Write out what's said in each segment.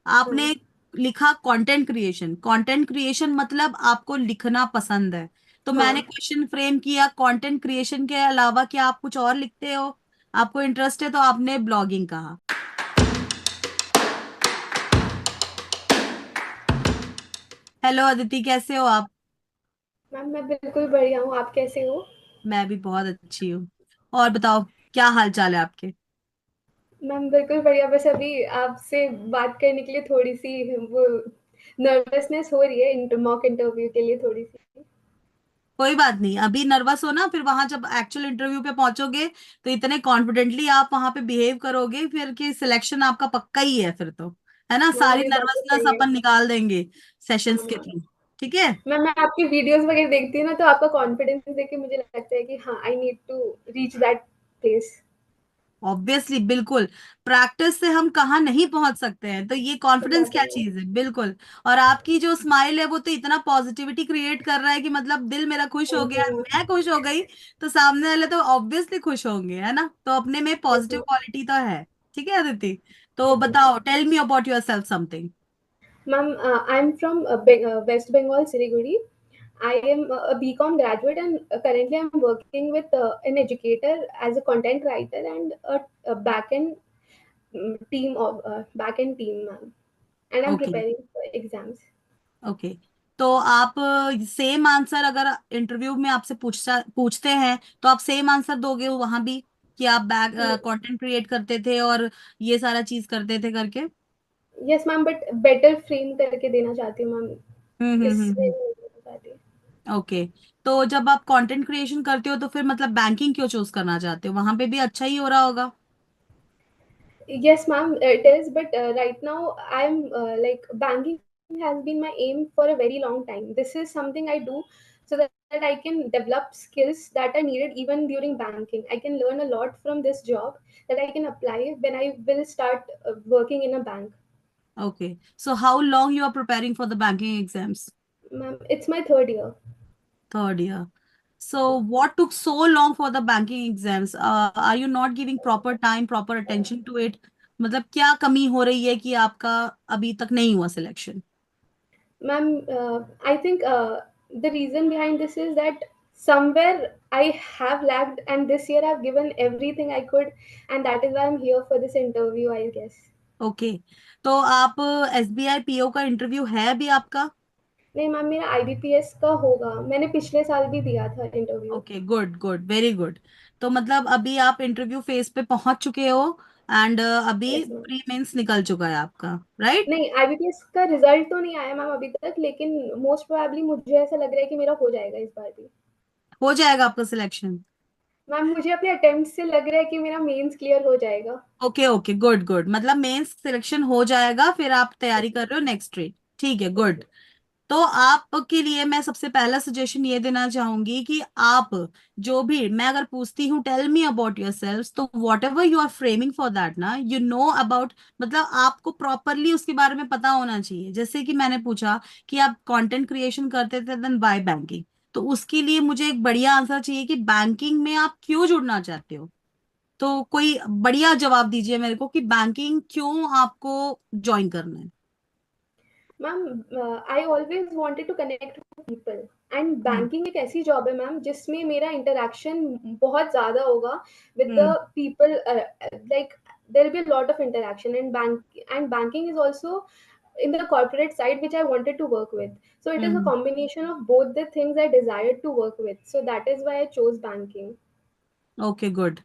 आपने हाँ लिखा कंटेंट क्रिएशन। कंटेंट क्रिएशन मतलब आपको लिखना पसंद है, तो मैंने हाँ। क्वेश्चन फ्रेम किया कंटेंट क्रिएशन के अलावा क्या आप कुछ और लिखते हो, आपको इंटरेस्ट है, तो आपने ब्लॉगिंग कहा। हेलो अदिति, कैसे हो आप? मैम मैं बिल्कुल बढ़िया हूँ, आप कैसे हो? मैं भी बहुत अच्छी हूँ। और बताओ, क्या हाल चाल है आपके? मैम बिल्कुल बढ़िया, बस अभी आपसे बात करने के लिए थोड़ी सी वो नर्वसनेस हो रही है मॉक इंटरव्यू के लिए थोड़ी सी। कोई बात नहीं, अभी नर्वस हो ना, फिर वहां जब एक्चुअल इंटरव्यू पे पहुंचोगे तो इतने कॉन्फिडेंटली आप वहां पे बिहेव करोगे फिर कि सिलेक्शन आपका पक्का ही है फिर तो। है ना, मैम सारी ये बात तो नर्वसनेस सही है। अपन निकाल देंगे हाँ सेशंस के मैम। थ्रू। ठीक है। मैम मैं आपकी वीडियोस वगैरह देखती हूँ ना, तो आपका कॉन्फिडेंस देख के मुझे लगता है कि हाँ, I need to reach that place. Obviously, बिल्कुल। प्रैक्टिस से हम कहाँ नहीं पहुंच सकते हैं, तो ये कॉन्फिडेंस क्या एग्जैक्टली। चीज है, बिल्कुल। और आपकी जो स्माइल है वो तो इतना पॉजिटिविटी क्रिएट कर रहा है कि मतलब दिल मेरा खुश हो थैंक यू गया, मैम। मैं खुश हो गई, तो सामने वाले तो ऑब्वियसली खुश होंगे, है ना। तो अपने में यस पॉजिटिव मैम। क्वालिटी तो है। ठीक है अदिति, तो यस मैम। बताओ, tell me about yourself something. Ma'am I am from West Bengal, Siliguri. I am a BCom graduate, and currently I'm working with an educator as a content writer and a backend team of backend team, ma'am. And I'm okay, preparing for exams. Okay. तो आप same answer अगर interview में आपसे पूछते हैं तो आप same answer दोगे वहां भी, कि आप बैक कंटेंट क्रिएट करते थे और ये सारा चीज करते थे करके? Yes, ma'am, but better frame करके देना चाहती हूँ, मैम. इसमें हम्म। नहीं देना चाहती. ओके। तो जब आप कंटेंट क्रिएशन करते हो तो फिर मतलब बैंकिंग क्यों चूज करना चाहते हो? वहां पे भी अच्छा ही हो रहा होगा। Yes, ma'am, it is. But right now, I'm like banking has been my aim for a very long time. This is something I do so that I can develop skills that are needed even during banking. I can learn a lot from this job that I can apply when I will start working in a bank. Okay, so how long you are preparing for the banking exams? Ma'am, it's my third year. Third year. So what took so long for the banking exams? Are you not giving proper time, proper attention to it? मतलब क्या कमी हो रही है कि आपका अभी तक नहीं हुआ selection? Ma'am, I think the reason behind this is that somewhere I have lagged, and this year I've given everything I could, and that is why I'm here for this interview, I guess. Okay. तो आप SBI PO का interview है अभी आपका? नहीं ma'am, मेरा IBPS का होगा, मैंने पिछले साल भी दिया था interview. Okay, good good, very good. तो मतलब अभी आप इंटरव्यू फेज पे पहुंच चुके हो, एंड अभी यस मैम. प्री मेंस निकल चुका है आपका, राइट? नहीं, आईबीपीएस का रिजल्ट तो नहीं आया मैम अभी तक, लेकिन मोस्ट प्रोबेबली मुझे ऐसा लग रहा है कि मेरा हो जाएगा इस बार भी. हो जाएगा आपका सिलेक्शन? मैम मुझे अपने अटेम्प्ट से लग रहा है कि मेरा मेंस क्लियर हो जाएगा. ओके ओके, गुड गुड, मतलब मेंस सिलेक्शन हो जाएगा, फिर आप तैयारी कर रहे हो नेक्स्ट ट्रेड। ठीक है, यस गुड। तो आपके लिए मैं सबसे पहला सजेशन ये देना चाहूंगी कि आप, जो भी मैं अगर पूछती हूँ tell me about yourself, तो whatever you are framing for that ना, यू नो अबाउट, मतलब आपको प्रॉपरली उसके बारे में पता होना चाहिए। जैसे कि मैंने पूछा कि आप कंटेंट क्रिएशन करते थे, देन बाय बैंकिंग, तो उसके लिए मुझे एक बढ़िया आंसर चाहिए कि बैंकिंग में आप क्यों जुड़ना चाहते हो। तो कोई बढ़िया जवाब दीजिए मेरे को कि बैंकिंग क्यों आपको ज्वाइन करना है। Ma'am, I always wanted to connect with people, and hmm banking एक ऐसी जॉब है मैम जिसमें मेरा इंटरेक्शन बहुत ज़्यादा होगा with the hmm people. Like there will be lot of interaction, and banking is also in the corporate side which I wanted to work with. So it is a hmm. combination of both the things I desired to work with. So that is why I chose banking. Okay, good.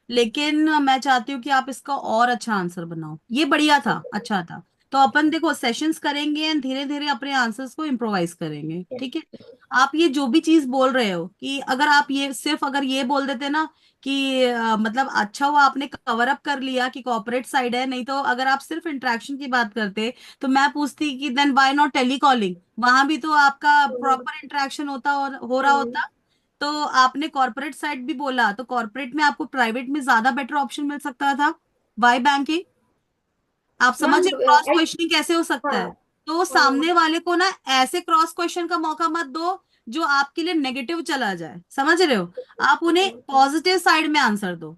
लेकिन मैं चाहती हूँ कि आप इसका और अच्छा answer बनाओ। ये बढ़िया था, Okay. अच्छा था। तो अपन देखो सेशंस करेंगे एंड धीरे धीरे अपने आंसर्स को इम्प्रोवाइज करेंगे, Yes. ठीक है। आप ये जो भी चीज बोल रहे हो कि अगर आप ये सिर्फ अगर ये बोल देते ना कि मतलब अच्छा हुआ आपने कवर अप कर लिया कि कॉर्पोरेट साइड है, नहीं तो अगर आप सिर्फ इंटरेक्शन की बात करते तो मैं पूछती कि देन व्हाई नॉट टेलीकॉलिंग, वहां भी तो आपका हाँ प्रॉपर इंटरेक्शन होता और हो हाँ रहा मैम. होता। तो आपने कॉर्पोरेट साइड भी बोला, तो कॉर्पोरेट में आपको प्राइवेट में ज्यादा बेटर ऑप्शन मिल सकता था। Why banking? आप समझ मैम रहे क्रॉस आई. क्वेश्चनिंग कैसे हो सकता हाँ है? तो हाँ हाँ. सामने वाले को ना ऐसे क्रॉस क्वेश्चन का मौका मत दो जो आपके लिए नेगेटिव चला जाए, समझ रहे हो। आप उन्हें पॉजिटिव साइड में आंसर दो।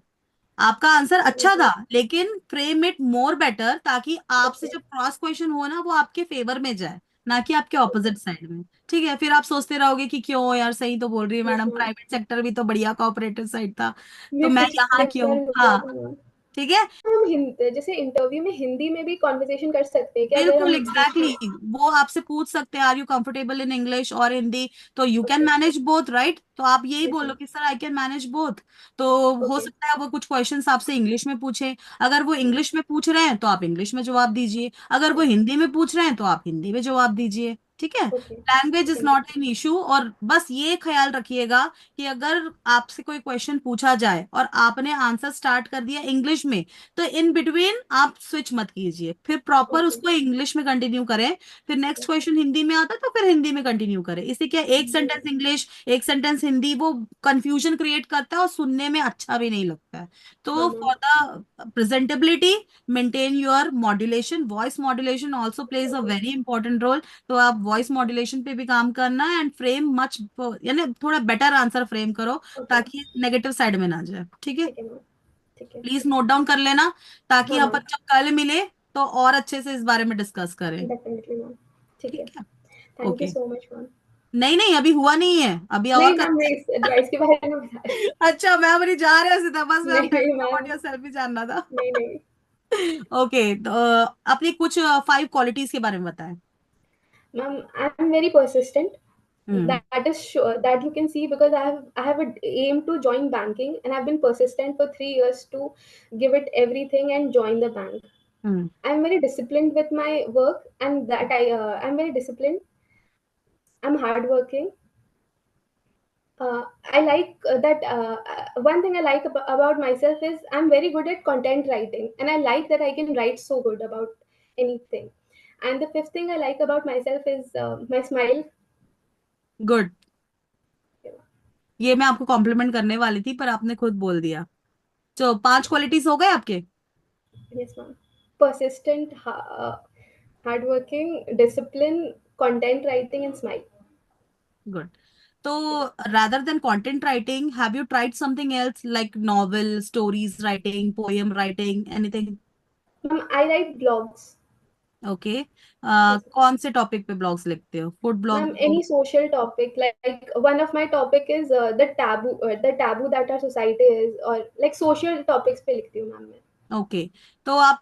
आपका आंसर अच्छा था, Okay. लेकिन फ्रेम इट मोर बेटर, ताकि आपसे Okay. जब क्रॉस क्वेश्चन हो ना, वो आपके फेवर में जाए, ना कि आपके Okay. ऑपोजिट साइड में। ठीक है, फिर आप सोचते रहोगे कि क्यों यार, सही तो बोल रही है Yes, madam, ma'am. Private sector भी तो बढ़िया कोऑपरेटिव साइड था, तो ये मैं यहाँ पिछली क्यों। बार हो गया हाँ, था मैम। ठीक है। हम जैसे इंटरव्यू में हिंदी में भी कॉन्वर्सेशन कर सकते हैं क्या, अगर बिल्कुल हम इंग्लिश एग्जैक्टली में? exactly. वो आपसे पूछ सकते हैं, are you comfortable in English और हिंदी, तो you can okay. Manage both, right? तो आप यही यस बोलो मैम। कि sir I can manage both. तो हो ओके। सकता है वो कुछ क्वेश्चंस आपसे इंग्लिश में पूछे, अगर वो हम्म। इंग्लिश में पूछ रहे हैं तो आप इंग्लिश में जवाब दीजिए, अगर वो ओके। हिंदी में पूछ रहे हैं तो आप हिंदी में जवाब दीजिए। ठीक है, ओके। लैंग्वेज ठीक इज है नॉट मैम। An issue. और बस ये ख्याल रखिएगा कि अगर आपसे कोई क्वेश्चन पूछा जाए और आपने आंसर स्टार्ट कर दिया इंग्लिश में, तो इन बिटवीन आप स्विच मत कीजिए, फिर प्रॉपर ओके। उसको इंग्लिश में कंटिन्यू करें। फिर नेक्स्ट ओके। क्वेश्चन हिंदी में आता है तो फिर हिंदी में कंटिन्यू करें। इससे क्या, एक जी सेंटेंस मैम। इंग्लिश, एक सेंटेंस हिंदी, वो कंफ्यूजन क्रिएट करता है और सुनने में अच्छा भी नहीं लगता है। हाँ तो ma'am. For the presentability, maintain your modulation, voice modulation also plays a okay. Very important role. तो आप वॉइस मॉड्यूलेशन पे भी काम करना है, एंड फ्रेम मच, यानी थोड़ा बेटर आंसर फ्रेम करो, ओके। ताकि नेगेटिव साइड में ना जाए। ठीक है, ठीक है मैम। ठीक है। प्लीज नोट डाउन कर लेना, ताकि हाँ अपन मैम। जब कल मिले तो और अच्छे से इस बारे में डिस्कस करें। Definitely ma'am. ठीक है। ठीक है, thank you okay. So much ma'am. नहीं नहीं, अभी हुआ नहीं है, अभी और नहीं मैम, मैं करेंगे। इस एडवाइस के बारे में बता रही अच्छा, मैं अभी जा रहा सीधा, बस हूँ। मैं नहीं टेल नहीं me about ma'am. Yourself ही जानना था। नहीं नहीं ओके, तो अपनी कुछ 5 क्वालिटीज के बारे में बताएं। Ma'am, I am very persistent. Hmm. That is sure, that you can see, because I have an aim to join banking, and I've been persistent for 3 years to give it everything and join the bank. Hmm. I'm very disciplined with my work, and that I'm very disciplined. I'm hardworking. I like that. One thing I like about myself is I'm very good at content writing, and I like that I can write so good about anything. And the fifth thing I like about myself is my smile. Good, ये मैं आपको complement करने वाली थी, पर आपने खुद बोल दिया। तो 5 क्वालिटीज हो गए आपके। Yes, ma'am. Persistent, hardworking, discipline, content writing, and smile. Good. तो rather than content writing, have you tried something else like novel, stories writing, poem writing, anything? Ma'am, I write blogs. Okay, Yes, ma'am. कौन से topic पे blogs लिखते हो, food blog? Ma'am, any social topic, like one of my topic is the taboo that our society is, or like social topics पे लिखती हूँ ma'am मैं. Okay, तो आप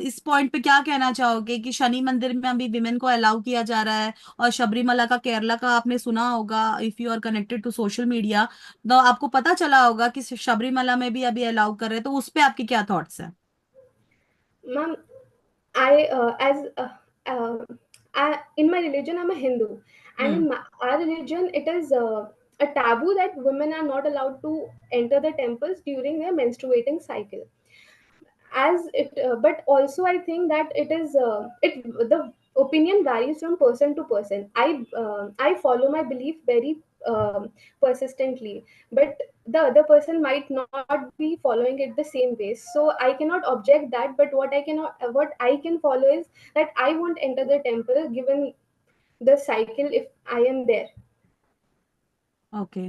इस पॉइंट पे क्या कहना चाहोगे कि शनि मंदिर में अभी विमेन को अलाउ किया जा रहा है, और शबरीमला का, केरला का आपने सुना होगा, if you are connected to social media, तो आपको पता चला होगा कि शबरीमला में भी अभी अलाउ कर रहे हैं, तो उस पे आपके क्या थॉट्स हैं? Ma'am, I as in my religion I'm a Hindu, and hmm. in our religion it is a taboo that women are not allowed to enter the temples during their menstruating cycle. As it, but also I think that it is it the opinion varies from person to person. I follow my belief very persistently, but the other person might not be following it the same way, so I cannot object that. But what I can follow is that I won't enter the temple given the cycle if I am there. Okay,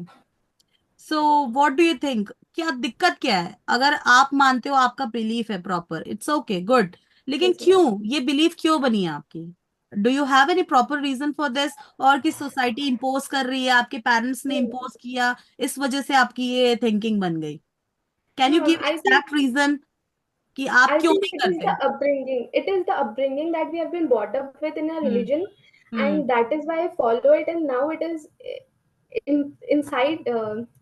so what do you think, क्या दिक्कत क्या है? अगर आप मानते हो, आपका belief है प्रॉपर, इट्स ओके, गुड, लेकिन Yes ma'am. क्यों ये बिलीफ क्यों बनी है आपकी? Do you have any proper reason for this, और कि सोसाइटी इम्पोज कर रही है, आपके पेरेंट्स ने No, no. इम्पोज किया, इस वजह से आपकी ये थिंकिंग बन गई? Can No you ma'am, give exact reason कि आप I क्यों think नहीं it is the करते? upbringing. It is the upbringing that we have been brought up with in our hmm. religion, hmm. and that is why I follow it. And now it is inside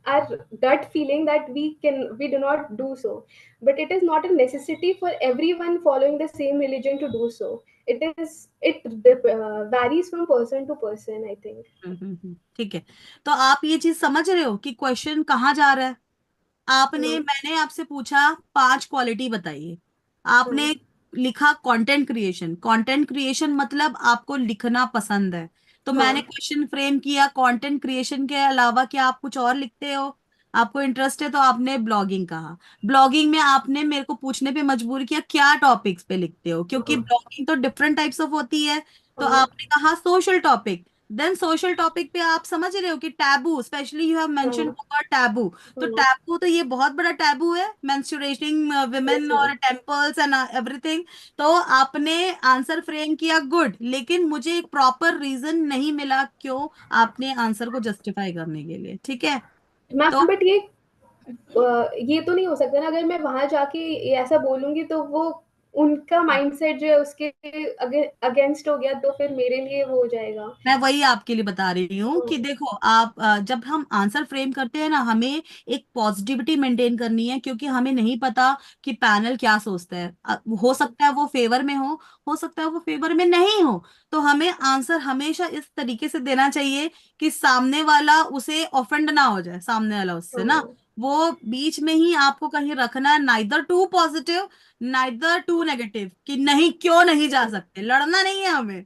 our gut feeling that we do not do so. But it is not a necessity for everyone following the same religion to do so. It varies from person to person, I think. ठीक है, तो आप ये चीज समझ रहे हो कि क्वेश्चन कहाँ जा रहा है? आपने, हाँ. मैंने आपसे पूछा 5 क्वालिटी बताइए, आपने हाँ. लिखा कंटेंट क्रिएशन। कंटेंट क्रिएशन मतलब आपको लिखना पसंद है, तो मैंने हाँ. क्वेश्चन फ्रेम किया, कंटेंट क्रिएशन के अलावा क्या आप कुछ और लिखते हो, आपको इंटरेस्ट है, तो आपने ब्लॉगिंग कहा। ब्लॉगिंग में आपने मेरे को पूछने पे मजबूर किया क्या टॉपिक्स पे लिखते हो, क्योंकि हाँ. ब्लॉगिंग तो डिफरेंट टाइप्स ऑफ होती है, तो हाँ. आपने कहा social topic. Then social topic पे आप समझ रहे हो कि taboo, specially you have mention हाँ टैबू। तो हाँ। टैबू तो ये बहुत बड़ा टैबू है, मेंस्ट्रुएटिंग यस विमेन मैम। और टेम्पल्स एंड एवरीथिंग। तो आपने आंसर फ्रेम किया, गुड, लेकिन मुझे एक प्रॉपर रीजन नहीं मिला क्यों आपने आंसर को जस्टिफाई करने के लिए, ठीक है। तो मैम बट ये तो नहीं हो सकता ना, अगर मैं वहां जाके ये ऐसा बोलूंगी तो वो उनका माइंडसेट जो है उसके अगेंस्ट हो गया, तो फिर मेरे लिए वो हो जाएगा। मैं वही आपके लिए बता रही हूँ कि देखो आप जब हम आंसर फ्रेम करते हैं ना, हमें एक पॉजिटिविटी मेंटेन करनी है, क्योंकि हमें नहीं पता कि पैनल क्या सोचता है। हो सकता है वो फेवर में हो सकता है वो फेवर में नहीं हो। तो हमें आंसर हमेशा इस तरीके से देना चाहिए कि सामने वाला उसे ऑफेंड ना हो जाए, सामने वाला उससे ना, हाँ वो बीच में ही आपको कहीं रखना है, neither too positive neither too negative, कि नहीं क्यों नहीं जा सकते, लड़ना नहीं है हमें,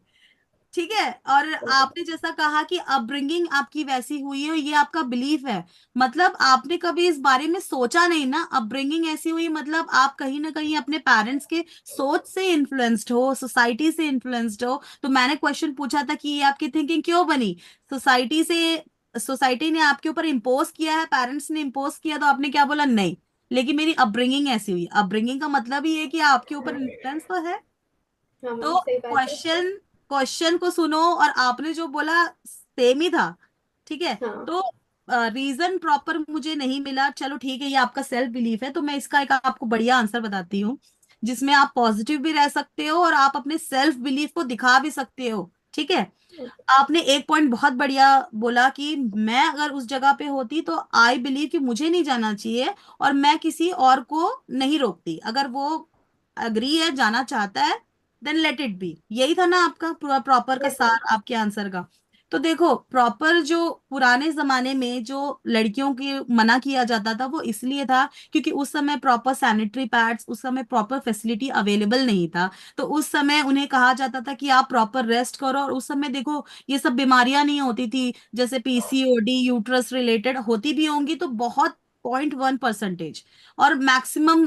ठीक है। और आपने जैसा कहा कि अपब्रिंगिंग आपकी वैसी हुई है, ये आपका बिलीफ है, मतलब आपने कभी इस बारे में सोचा नहीं ना, अपब्रिंगिंग ऐसी हुई मतलब आप कहीं ना कहीं अपने पेरेंट्स के सोच से इन्फ्लुएंस्ड हो, सोसाइटी से इन्फ्लुएंस्ड हो। तो मैंने क्वेश्चन पूछा था कि ये आपकी थिंकिंग क्यों बनी, सोसाइटी से, सोसाइटी ने आपके ऊपर इम्पोज किया है, पेरेंट्स ने इम्पोज किया, तो आपने क्या बोला, नहीं, लेकिन मेरी अपब्रिंगिंग ऐसी हुई। अपब्रिंगिंग का मतलब ही है कि आपके ऊपर इन्फ्लुएंस तो है। हाँ मैम तो सही बात है। क्वेश्चन क्वेश्चन को सुनो, और आपने जो बोला सेम ही था, ठीक है। हाँ तो रीजन प्रॉपर मुझे नहीं मिला, चलो ठीक है, ये आपका सेल्फ बिलीफ है, तो मैं इसका एक आपको बढ़िया आंसर बताती हूँ, जिसमें आप पॉजिटिव भी रह सकते हो और आप अपने सेल्फ बिलीफ को दिखा भी सकते हो, ठीक है। आपने एक पॉइंट बहुत बढ़िया बोला कि मैं अगर उस जगह पे होती तो आई बिलीव कि मुझे नहीं जाना चाहिए, और मैं किसी और को नहीं रोकती, अगर वो अग्री है, जाना चाहता है, देन लेट इट बी। यही था ना आपका पूरा प्रॉपर का यस मैम। सार आपके आंसर का। तो देखो प्रॉपर जो पुराने जमाने में जो लड़कियों के मना किया जाता था, वो इसलिए था क्योंकि उस समय प्रॉपर सैनिटरी पैड्स, उस समय प्रॉपर फैसिलिटी अवेलेबल नहीं था। तो उस समय उन्हें कहा जाता था कि आप प्रॉपर रेस्ट करो, और उस समय देखो ये सब बीमारियां नहीं होती थी, जैसे पीसीओडी, यूट्रस रिलेटेड होती भी होंगी तो बहुत 0.1%। और मैक्सिमम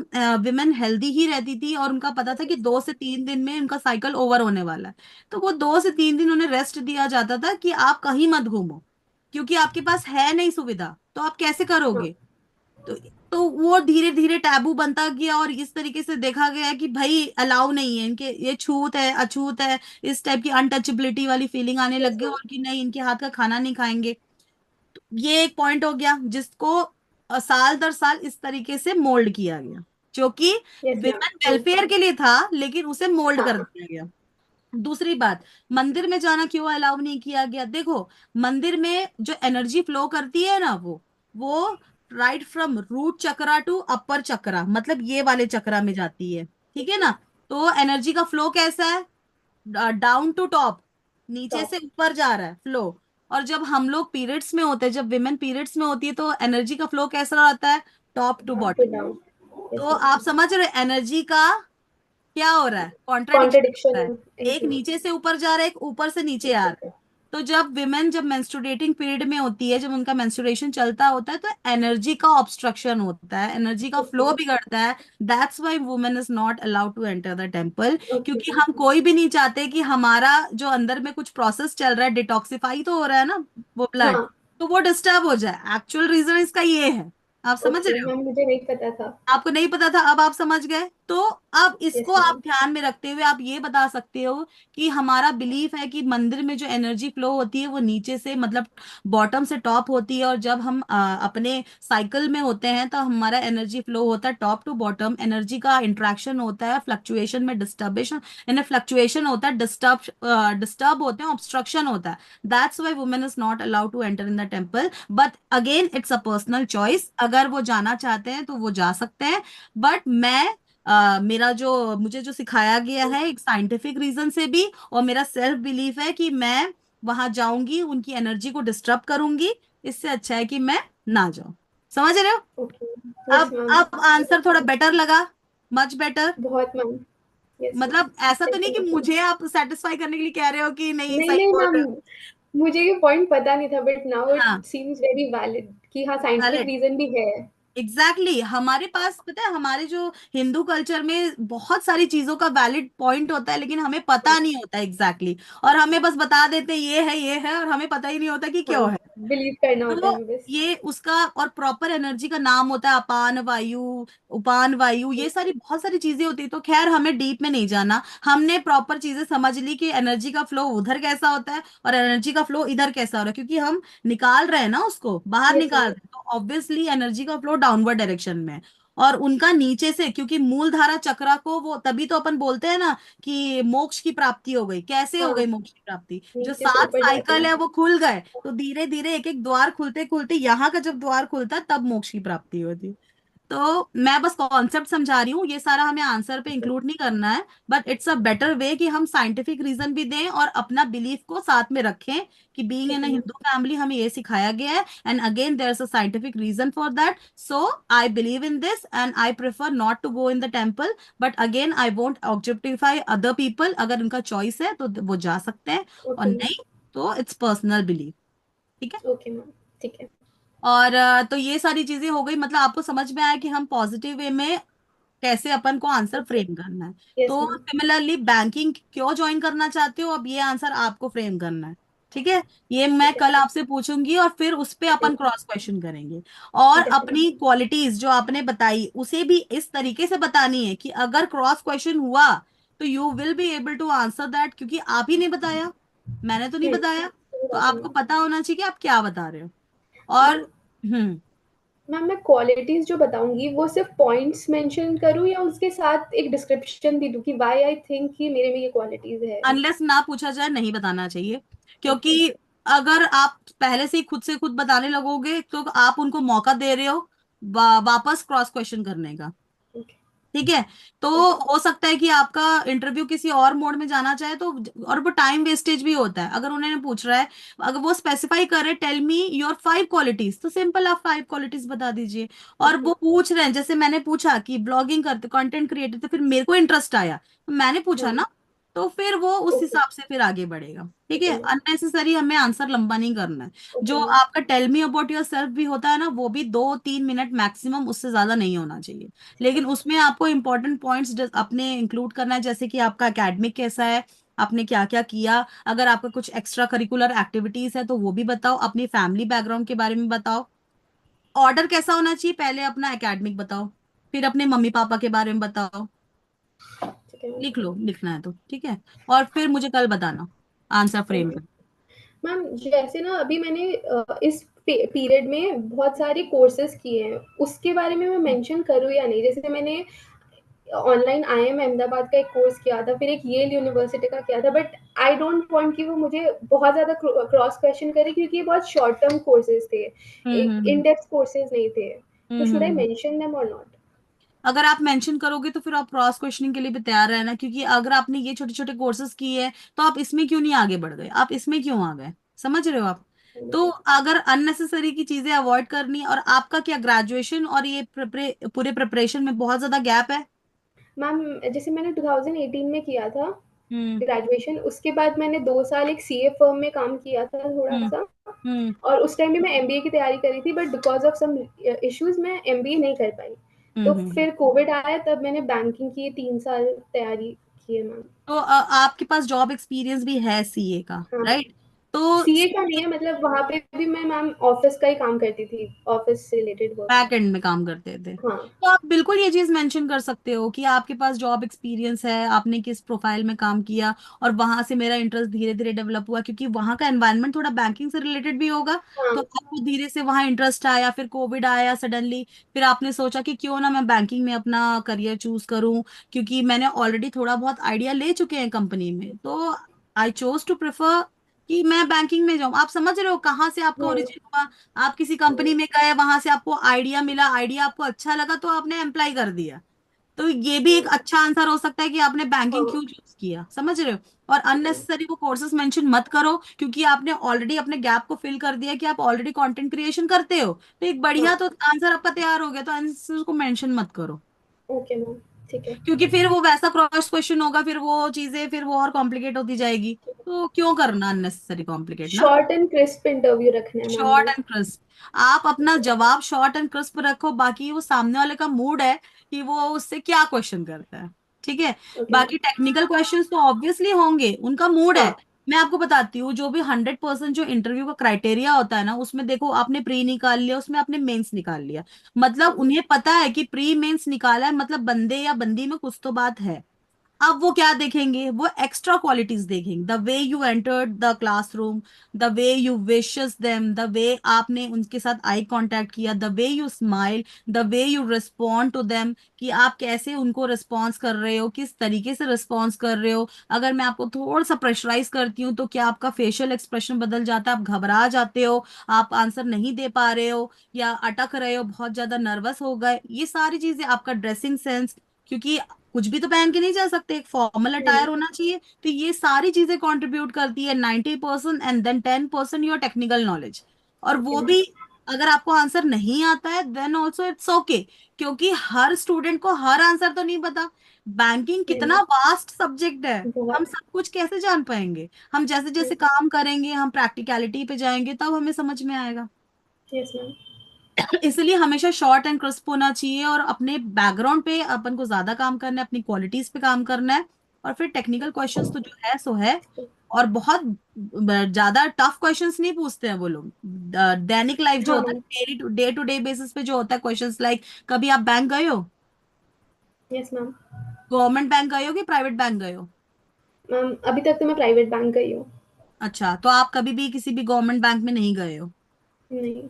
विमेन हेल्दी ही रहती थी, और उनका पता था कि 2 से 3 दिन में उनका साइकिल ओवर होने वाला है। तो वो 2 से 3 दिन उन्हें रेस्ट दिया जाता था कि आप कहीं मत घूमो, क्योंकि आपके पास है नहीं सुविधा, तो आप कैसे हाँ करोगे। तो तो वो धीरे धीरे टैबू बनता गया, और इस तरीके से देखा गया कि भाई अलाउ नहीं है इनके, ये छूत है अछूत है, इस टाइप की अनटचेबिलिटी वाली फीलिंग आने लग यस गई, मैम। और कि नहीं इनके हाथ का खाना नहीं खाएंगे। ये एक पॉइंट हो गया जिसको साल दर साल इस तरीके से मोल्ड किया गया, जो कि यस मैम। विमेन वेलफेयर के लिए था, लेकिन उसे मोल्ड कर हाँ दिया गया। दूसरी बात, मंदिर में जाना क्यों अलाउ नहीं किया गया, देखो मंदिर में जो एनर्जी फ्लो करती है ना, वो right from root chakra to upper chakra, मतलब ये वाले चक्रा में जाती है, ठीक है ना। तो एनर्जी का फ्लो कैसा है, डाउन टू टॉप, नीचे टॉप। से ऊपर जा रहा है फ्लो। और जब हम लोग पीरियड्स में होते हैं, जब विमेन पीरियड्स में होती है, तो एनर्जी का फ्लो कैसा रहता है, top to up to bottom. Down. Yes तो मैम। आप समझ रहे एनर्जी का क्या हो रहा है, कॉन्ट्राडिक्शन हो कॉन्ट्रडिक्शन। रहा है, यस एक मैम। नीचे से ऊपर जा रहा है, एक ऊपर से नीचे आ रहा है। तो जब विमेन जब मेंस्ट्रुएटिंग पीरियड में होती है, जब उनका मेंस्ट्रुएशन चलता होता है, तो एनर्जी का ऑब्स्ट्रक्शन होता है, एनर्जी का फ्लो ओके बिगड़ता है। That's why women is not allowed to enter the temple, okay. क्योंकि हम कोई भी नहीं चाहते कि हमारा जो अंदर में कुछ प्रोसेस चल रहा है, डिटॉक्सिफाई तो हो रहा है ना वो ब्लड, हाँ तो वो डिस्टर्ब हो जाए। एक्चुअल रीजन इसका ये है, आप समझ ओके रहे हो। मैम, मुझे नहीं पता था। आपको नहीं पता था, अब आप समझ गए। तो अब यस इसको आप मैम। ध्यान में रखते हुए आप ये बता सकते हो कि हमारा बिलीफ है कि मंदिर में जो एनर्जी फ्लो होती है वो नीचे से, मतलब बॉटम से टॉप होती है, और जब हम अपने साइकिल में होते हैं तो हमारा एनर्जी फ्लो होता है टॉप टू बॉटम, एनर्जी का इंट्रैक्शन होता है, फ्लक्चुएशन में डिस्टर्बेशन, यानी फ्लक्चुएशन होता है, डिस्टर्ब होते हैं, ऑब्स्ट्रक्शन होता है। That's why women is not allowed to enter in the temple, but again it's a personal choice, अगर वो जाना चाहते हैं तो वो जा सकते हैं। बट मैं मेरा जो मुझे जो सिखाया गया है एक साइंटिफिक रीजन से भी, और मेरा सेल्फ बिलीफ है कि मैं वहां जाऊंगी उनकी एनर्जी को डिस्टर्ब करूंगी, इससे अच्छा है कि मैं ना जाऊं। समझ रहे हो। ओके। Yes ma'am. अब आंसर थोड़ा बेटर लगा, मच बेटर। बहुत मैम। Yes ma'am. मतलब ऐसा तो नहीं कि डेफिनेटली। मुझे आप सेटिस्फाई करने के लिए कह रहे हो कि नहीं नहीं सही नहीं बोल मैम, रहे हो। मुझे ये पॉइंट पता नहीं था, बट नाउ इट हाँ, सीम्स वेरी वैलिड कि हाँ साइंटिफिक वैलिड, रीजन भी है। एग्जैक्टली exactly, हमारे पास पता है हमारे जो हिंदू कल्चर में बहुत सारी चीजों का वैलिड पॉइंट होता है, लेकिन हमें पता नहीं होता एग्जैक्टली exactly. और हमें बस बता देते हैं ये है और हमें पता ही नहीं होता कि हाँ, क्यों है। बिलीव करना होता है तो हमें बस। ये उसका और प्रॉपर एनर्जी का नाम होता है अपान वायु, उपान वायु, ये सारी बहुत सारी चीजें होती है। तो खैर हमें डीप में नहीं जाना, हमने प्रॉपर चीजें समझ ली कि एनर्जी का फ्लो उधर कैसा होता है और एनर्जी का फ्लो इधर कैसा हो रहा है, क्योंकि हम निकाल रहे हैं ना, उसको बाहर यस निकाल मैम। रहे हैं, तो ऑब्वियसली एनर्जी का फ्लो डाउनवर्ड डायरेक्शन में है। और उनका नीचे से, क्योंकि मूल धारा चक्रा को वो तभी तो अपन बोलते हैं ना कि मोक्ष की प्राप्ति हो गई। कैसे हो हाँ, गई मोक्ष की प्राप्ति? जो नीचे से 7 ऊपर जाते साइकिल हैं। है वो खुल गए, तो धीरे धीरे एक एक द्वार खुलते खुलते यहाँ का जब द्वार खुलता है तब मोक्ष की प्राप्ति होती। तो मैं बस कॉन्सेप्ट समझा रही हूँ, ये सारा हमें आंसर पे इंक्लूड नहीं करना है, but it's a better way कि हम साइंटिफिक रीजन भी दें और अपना बिलीफ को साथ में रखें कि बीइंग ठीक इन अ है मैम। हिंदू फैमिली हमें ये सिखाया गया है, and again there is a scientific reason for that, so I believe in this and I prefer not to go in the temple, but again I won't objectify other people. अगर उनका choice है तो वो जा सकते हैं, और okay ma'am. नहीं तो इट्स पर्सनल बिलीफ। ठीक है। Okay ma'am. ठीक है। और तो ये सारी चीजें हो गई, मतलब आपको समझ में आया कि हम पॉजिटिव वे में कैसे अपन को आंसर फ्रेम करना है। यस तो मैम। सिमिलरली बैंकिंग क्यों ज्वाइन करना चाहते हो, अब ये आंसर आपको फ्रेम करना है। ठीक है। ये मैं ठीक है। कल आपसे पूछूंगी और फिर उस पे ठीक है अपन मैम। क्रॉस क्वेश्चन करेंगे। और अपनी डेफिनेटली। क्वालिटीज जो आपने बताई उसे भी इस तरीके से बतानी है कि अगर क्रॉस क्वेश्चन हुआ तो you will be able to answer that, क्योंकि आप ही नहीं बताया, मैंने तो नहीं बताया। सही तो बात है आपको मैम। पता होना चाहिए कि आप क्या बता रहे हो। और मैम, हम्म मैं क्वालिटीज जो बताऊंगी वो सिर्फ पॉइंट्स मेंशन करूँ या उसके साथ एक डिस्क्रिप्शन भी दूं कि व्हाई आई थिंक कि मेरे में ये क्वालिटीज है। अनलेस ना पूछा जाए नहीं बताना चाहिए, ओके। क्योंकि अगर आप पहले से ही खुद से खुद बताने लगोगे तो आप उनको मौका दे रहे हो वापस क्रॉस क्वेश्चन करने का। ओके। ठीक है। तो ओके। हो सकता है कि आपका इंटरव्यू किसी और मोड में जाना चाहे तो, और वो टाइम वेस्टेज भी होता है। अगर उन्होंने पूछ रहा है, अगर वो स्पेसिफाई कर रहे टेल मी योर 5 क्वालिटीज, तो सिंपल आप 5 क्वालिटीज बता दीजिए। और ओके। वो पूछ रहे हैं, जैसे मैंने पूछा कि ब्लॉगिंग करते कंटेंट क्रिएटर, तो फिर मेरे को इंटरेस्ट आया तो मैंने पूछा हाँ। ना, तो फिर वो उस ओके। हिसाब से फिर आगे बढ़ेगा। ठीक ठीक है। है मैम। अननेसेसरी हमें आंसर लंबा नहीं करना है। ओके जो मैम। आपका tell me about yourself भी होता है ना, वो भी 2-3 मिनट मैक्सिमम, उससे ज्यादा नहीं होना चाहिए। ठीक लेकिन है। उसमें आपको इंपॉर्टेंट पॉइंट्स अपने इंक्लूड करना है, जैसे कि आपका एकेडमिक कैसा है, आपने क्या क्या किया, अगर आपका कुछ एक्स्ट्रा करिकुलर एक्टिविटीज है तो वो भी बताओ, अपनी फैमिली बैकग्राउंड के बारे में बताओ। ऑर्डर कैसा होना चाहिए, पहले अपना एकेडमिक बताओ, फिर अपने मम्मी पापा के बारे में बताओ। ठीक है मैम। लिख लो, लिखना है तो ठीक है। और फिर मुझे कल बताना आंसर फ्रेम ओके कर। मैम, जैसे ना अभी मैंने इस पीरियड में बहुत सारे कोर्सेज किए हैं, उसके बारे में मैं मेंशन करूँ या नहीं? जैसे मैंने ऑनलाइन आईएम अहमदाबाद का एक कोर्स किया था, फिर एक येल यूनिवर्सिटी का किया था, बट आई डोंट वांट कि वो मुझे बहुत ज़्यादा क्रॉस क्वेश्चन करे, क्योंकि ये बहुत शॉर्ट टर्म कोर्सेज थे, हम्म एक इन हम्म डेप्थ कोर्सेज नहीं थे। तो should I hmm. Mention them और नॉट? अगर आप मेंशन करोगे तो फिर आप क्रॉस क्वेश्चनिंग के लिए भी तैयार रहना, क्योंकि अगर आपने ये छोटे छोटे कोर्सेज किए हैं तो आप इसमें क्यों नहीं आगे बढ़ गए, आप इसमें क्यों आ गए? समझ रहे हो आप? तो अगर अननेसेसरी की चीजें अवॉइड करनी, और आपका क्या ग्रेजुएशन और ये पूरे प्रिपरेशन में बहुत ज्यादा गैप है? मैम, जैसे मैंने 2018 में किया था हम्म ग्रेजुएशन, उसके बाद मैंने 2 साल एक सीए फर्म में काम किया था थोड़ा हम्म सा, हम्म और उस टाइम भी मैं एमबीए की तैयारी करी थी, but because of some issues मैं एमबीए नहीं कर पाई। तो हम्म। फिर कोविड आया, तब मैंने बैंकिंग की 3 साल तैयारी की है मैम। तो आपके पास जॉब एक्सपीरियंस भी है सीए का, हाँ। राइट? तो सीए का नहीं है, मतलब वहां पे भी मैं मैम ऑफिस का ही काम करती थी, ऑफिस से रिलेटेड वर्क। बैक एंड में काम करते थे, हाँ। तो आप बिल्कुल ये चीज मेंशन कर सकते हो कि आपके पास जॉब एक्सपीरियंस है, आपने किस प्रोफाइल में काम किया, और वहां से मेरा इंटरेस्ट धीरे धीरे डेवलप हुआ, क्योंकि वहां का एनवायरनमेंट थोड़ा बैंकिंग से रिलेटेड भी होगा। हाँ। तो आपको धीरे से वहां इंटरेस्ट आया, फिर कोविड आया सडनली, फिर आपने सोचा कि क्यों ना मैं बैंकिंग में अपना करियर चूज करूं, क्योंकि मैंने ऑलरेडी थोड़ा बहुत आइडिया ले चुके हैं कंपनी में, तो आई चोज टू प्रेफर कि मैं बैंकिंग में जाऊं। आप समझ रहे हो कहाँ से आपका हाँ। ओरिजिन हुआ? आप किसी कंपनी में गए, वहां से आपको आइडिया मिला, आइडिया आपको अच्छा लगा तो आपने अप्लाई कर दिया। तो ये भी एक अच्छा आंसर हो सकता है कि आपने बैंकिंग हाँ। क्यों चूज किया। समझ रहे हो? और ठीक है। अननेसेसरी वो कोर्सेज मेंशन मत करो, क्योंकि आपने ऑलरेडी अपने गैप को फिल कर दिया कि आप ऑलरेडी कंटेंट क्रिएशन करते हो, तो एक बढ़िया हाँ। तो आंसर आपका तैयार हो गया, तो आंसर को मेंशन मत करो। Okay ma'am. ठीक है। क्योंकि फिर वो वैसा क्रॉस क्वेश्चन होगा, फिर वो चीजें फिर वो और कॉम्प्लिकेट होती जाएगी। तो क्यों करना अननेसेसरी कॉम्प्लिकेट ना। शॉर्ट एंड क्रिस्प इंटरव्यू रखना है मैम शॉर्ट बस। एंड क्रिस्प, आप अपना जवाब शॉर्ट एंड क्रिस्प रखो, बाकी वो सामने वाले का मूड है कि वो उससे क्या क्वेश्चन करता है। ठीक है। Okay ma'am. बाकी टेक्निकल क्वेश्चंस तो ऑब्वियसली होंगे, उनका मूड है। हाँ। मैं आपको बताती हूँ, जो भी 100% जो इंटरव्यू का क्राइटेरिया होता है ना, उसमें देखो आपने प्री निकाल लिया, उसमें आपने मेंस निकाल लिया, मतलब हाँ। उन्हें पता है कि प्री मेंस निकाला है, मतलब बंदे या बंदी में कुछ तो बात है। अब वो क्या देखेंगे, वो एक्स्ट्रा क्वालिटीज देखेंगे, the way you entered the classroom, the way you wishes them, the way आपने उनके साथ आई कांटेक्ट किया, the way you smile, the way you respond to them, कि आप कैसे उनको रिस्पॉन्स कर रहे हो, किस तरीके से रिस्पॉन्स कर रहे हो। अगर मैं आपको थोड़ा सा प्रेशराइज करती हूँ तो क्या आपका फेशियल एक्सप्रेशन बदल जाता है, आप घबरा जाते हो, आप आंसर नहीं दे पा रहे हो, या अटक रहे हो, बहुत ज्यादा नर्वस हो गए, ये सारी चीजें, आपका ड्रेसिंग सेंस, क्योंकि कुछ भी तो पहन के नहीं जा सकते, एक फॉर्मल नहीं। अटायर होना चाहिए। तो ये सारी चीजें कंट्रीब्यूट करती है 90%, and then 10% your technical knowledge. और ओके वो मैम। भी अगर आपको आंसर नहीं आता है देन ऑल्सो इट्स ओके, क्योंकि हर स्टूडेंट को हर आंसर तो नहीं पता। बैंकिंग कितना नहीं। वास्ट सब्जेक्ट है, हम बहुत। सब कुछ कैसे जान पाएंगे। हम जैसे जैसे यस काम करेंगे, हम प्रैक्टिकलिटी पे जाएंगे, तब हमें समझ में आएगा। मैम। इसलिए हमेशा शॉर्ट एंड क्रिस्प होना चाहिए, और अपने बैकग्राउंड पे अपन को ज्यादा काम करना है, अपनी क्वालिटीज पे काम करना है। और फिर टेक्निकल क्वेश्चंस तो जो है सो है, और बहुत ज्यादा टफ क्वेश्चंस नहीं पूछते हैं वो लोग। दैनिक लाइफ जो हाँ होता मैम। है, डे टू डे बेसिस पे जो होता है क्वेश्चंस, लाइक कभी आप बैंक गए हो, यस मैम। गवर्नमेंट बैंक गए हो कि प्राइवेट बैंक गए हो? मैम अभी तक तो मैं प्राइवेट बैंक गई हूँ। अच्छा, तो आप कभी भी किसी भी गवर्नमेंट बैंक में नहीं गए हो? नहीं।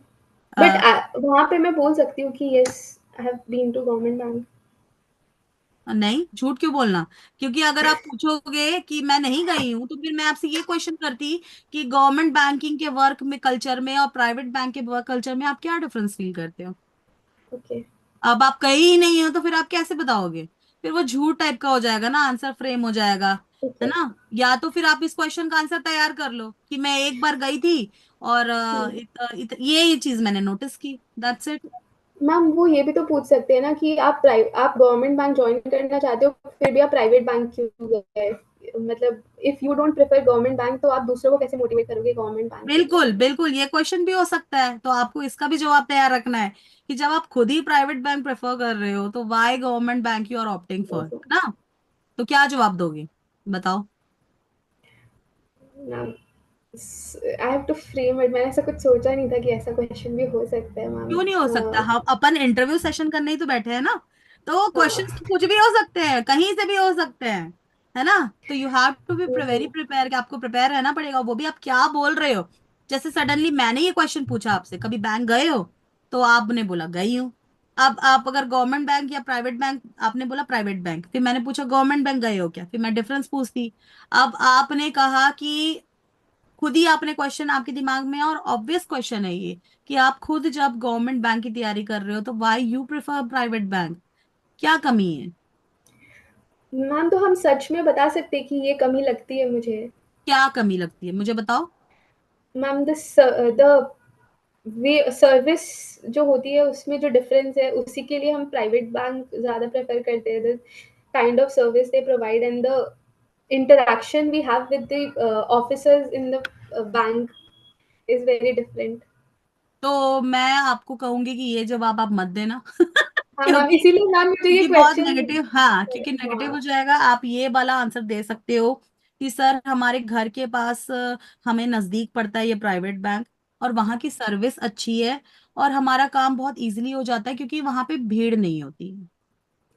बट वहाँ पे मैं बोल सकती हूँ कि yes, I have been to government bank. नहीं, झूठ क्यों बोलना। क्योंकि अगर आप पूछोगे कि मैं नहीं गई हूं, तो फिर मैं आपसे ये क्वेश्चन करती कि गवर्नमेंट बैंकिंग के वर्क में कल्चर में और प्राइवेट बैंक के वर्क कल्चर में आप क्या डिफरेंस फील करते हो। ओके। अब आप कहीं ही नहीं हो तो फिर आप कैसे बताओगे। फिर वो झूठ टाइप का हो जाएगा ना, आंसर फ्रेम हो जाएगा। है ओके। ना। या तो फिर आप इस क्वेश्चन का आंसर तैयार कर लो कि मैं एक बार गई थी, और ये चीज मैंने नोटिस की, दैट्स इट। मैम वो ये भी तो पूछ सकते हैं ना कि आप गवर्नमेंट बैंक ज्वाइन करना चाहते हो, फिर भी आप प्राइवेट बैंक क्यों गए? मतलब if you don't prefer government bank तो आप दूसरों को कैसे मोटिवेट करोगे गवर्नमेंट बैंक के लिए? बिल्कुल बिल्कुल, ये क्वेश्चन भी हो सकता है, तो आपको इसका भी जवाब तैयार रखना है कि जब आप खुद ही प्राइवेट बैंक प्रेफर कर रहे हो, तो why government bank you are opting for, ना। तो क्या जवाब दोगे, बताओ। Ma'am I have to frame it, मैंने ऐसा कुछ सोचा नहीं था कि ऐसा क्वेश्चन भी हो सकता है मैम। क्यों नहीं हो सकता, हम अपन इंटरव्यू सेशन करने ही तो बैठे हैं ना। तो क्वेश्चंस हाँ। तो कुछ भी हो सकते हैं, कहीं से भी हो सकते हैं। है ना। तो you have to be very hmm. Prepare, कि आपको प्रिपेयर रहना पड़ेगा, वो भी आप क्या बोल रहे हो। जैसे सडनली मैंने ये क्वेश्चन पूछा आपसे, कभी बैंक गए हो, तो आपने बोला गई हूँ। अब आप अगर गवर्नमेंट बैंक या प्राइवेट बैंक, आपने बोला प्राइवेट बैंक, फिर मैंने पूछा गवर्नमेंट बैंक गए हो क्या, फिर मैं डिफरेंस पूछती। अब आपने कहा कि खुद ही आपने क्वेश्चन आपके दिमाग में है, और ऑब्वियस क्वेश्चन है ये, कि आप खुद जब गवर्नमेंट बैंक की तैयारी कर रहे हो, तो why you prefer private bank, क्या कमी है। मैम तो हम सच में बता सकते हैं कि ये कमी लगती है मुझे। क्या कमी लगती है, मुझे बताओ। मैम द वे सर्विस जो होती है उसमें जो डिफरेंस है, उसी के लिए हम प्राइवेट बैंक ज़्यादा प्रेफर करते हैं। The kind of service they provide and the interaction we have with the officers in the bank is very different. तो मैं आपको कहूंगी कि ये जवाब आप मत देना हाँ मैम, क्योंकि इसीलिए मैम मुझे ये क्योंकि बहुत क्वेश्चन। नेगेटिव, हाँ, क्योंकि नेगेटिव हो हाँ। जाएगा। आप ये वाला आंसर दे सकते हो कि सर हमारे घर के पास हमें नजदीक पड़ता है ये प्राइवेट बैंक, और वहाँ की सर्विस अच्छी है, और हमारा काम बहुत इजीली हो जाता है क्योंकि वहाँ पे भीड़ नहीं होती।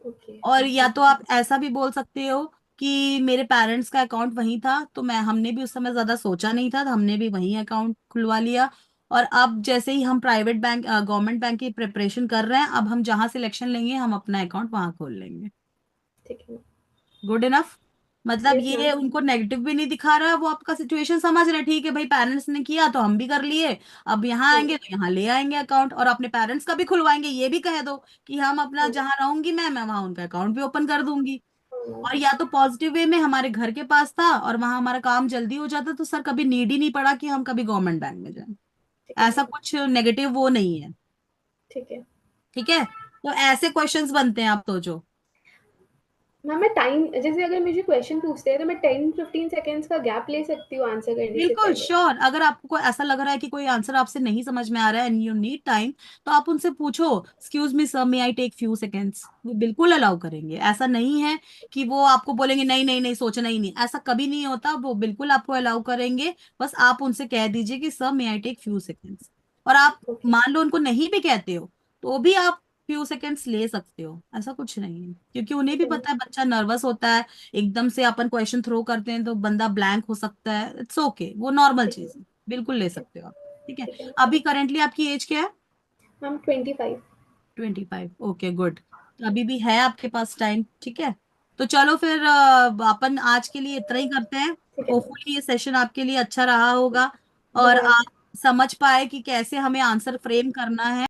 ओके। और या तो आप ऐसा भी बोल सकते हो कि मेरे पेरेंट्स का अकाउंट वहीं था, तो मैं हमने भी उस समय ज्यादा सोचा नहीं था, तो हमने भी वहीं अकाउंट खुलवा लिया। और अब जैसे ही हम प्राइवेट बैंक गवर्नमेंट बैंक की प्रिपरेशन कर रहे हैं, अब हम जहां सिलेक्शन लेंगे हम अपना अकाउंट वहां खोल लेंगे। ठीक है। Good enough. मतलब यस ये मैम। उनको नेगेटिव भी नहीं दिखा रहा है, वो आपका सिचुएशन समझ रहे हैं, ठीक है भाई, पेरेंट्स ने किया तो हम भी कर लिए, अब यहाँ हाँ। आएंगे तो यहाँ ले आएंगे अकाउंट, और अपने पेरेंट्स का भी खुलवाएंगे, ये भी कह दो कि हम अपना हाँ। जहाँ रहूंगी मैं वहां उनका अकाउंट भी ओपन कर दूंगी। हाँ मैम। और या तो पॉजिटिव वे में हमारे घर के पास था और वहां हमारा काम जल्दी हो जाता, तो सर कभी नीड ही नहीं पड़ा कि हम कभी गवर्नमेंट बैंक में जाएं। ठीक है ऐसा मैम। कुछ नेगेटिव वो नहीं है। ठीक है। ठीक है। तो ऐसे क्वेश्चंस बनते हैं, आप सोचो। मैम मैं टाइम, जैसे अगर मुझे क्वेश्चन पूछते हैं तो मैं 10-15 सेकेंड्स का गैप ले सकती हूँ आंसर करने से बिल्कुल पहले। श्योर, अगर आपको कोई ऐसा लग रहा है कि कोई आंसर आपसे नहीं समझ में आ रहा है एंड यू नीड टाइम, तो आप उनसे पूछो, excuse me sir, may I take few seconds. वो बिल्कुल अलाउ करेंगे। ऐसा नहीं है कि वो आपको बोलेंगे नहीं नहीं नहीं, सोचना ही नहीं, ऐसा कभी नहीं होता। वो बिल्कुल आपको अलाउ करेंगे। बस आप उनसे कह दीजिए कि sir may I take few seconds. और आप ओके। मान लो उनको नहीं भी कहते हो, तो भी आप फ्यू सेकेंड्स ले सकते हो, ऐसा कुछ नहीं है, क्योंकि उन्हें भी ठीक है मैम। पता है बच्चा नर्वस होता है। एकदम से अपन क्वेश्चन थ्रो करते हैं तो बंदा ब्लैंक हो सकता है, इट्स ओके, वो नॉर्मल ठीक है। चीज है। बिल्कुल ले ठीक सकते हो आप। ठीक है। ठीक है अभी करेंटली आपकी एज क्या है? मैम। 25। 25, okay good. तो अभी भी है आपके पास टाइम, ठीक है। तो चलो फिर अपन आज के लिए इतना ही करते हैं। ठीक है मैम। होपफुली ये सेशन आपके लिए अच्छा रहा होगा और बहुत। आप समझ पाए कि कैसे हमें आंसर फ्रेम करना है।